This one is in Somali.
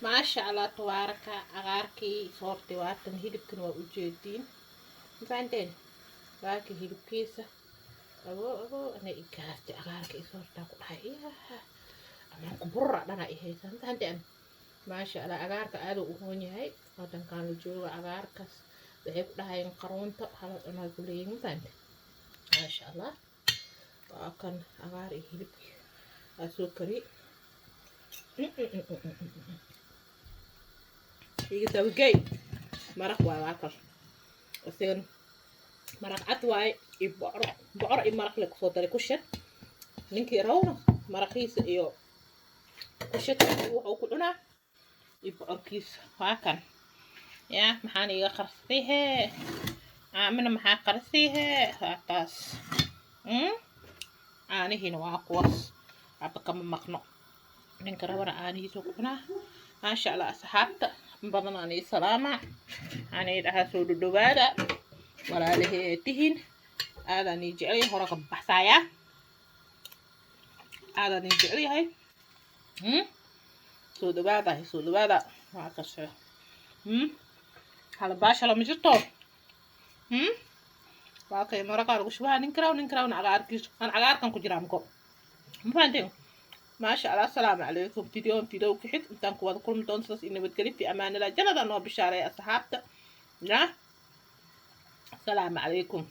ما شاء الله تبارك عقاركي صورتي واتن هيلبكن وجيدين فانتين باكي هيلبكيسة أبو أنا إكاستي عقاركي صورتك وحيا أنا كبر أنا إيه فانتين ما شاء الله عقارك أدو هوني هاي واتن كانوا جوا عقاركس بحب لها ينقرون تقهل أنا أقولين فانتين ما شاء الله وأكن عقاري هيلبكي أسوكري يسوي مرق واكر وسين مرق عطواي بعر مرق لك صوتري كشت نينكي رونا مرقيس iyo kushad wuxuu ku cunaa iborkiis waa kan yaa maxaan iga qarstay hee aamina maxaa qarstay hee taas aanihiina waa kuwaas haba kama maqno ninka rabana aanihiisa ku cunaa maasha allah asxaabta badan aan ii salaama aan ii dhahaa soo dhawaada walaalahey tihiin aadaan ii jecel yahay hore ka baxsaaya aadaan ii jecel yahay soo dhawaada waa kashe hala baasha lama jirto waa kay maraqa lagu shubaha nin karaw aan cagaarkan ku jiraa mako ma fahanteen maasha allah asalaamu calaykum video ku xig intaan ku wada kulmi doonto saas in nabadgelyo fi amaanada jannada noo bishaareeya asxaabta ya asalaamu calaykum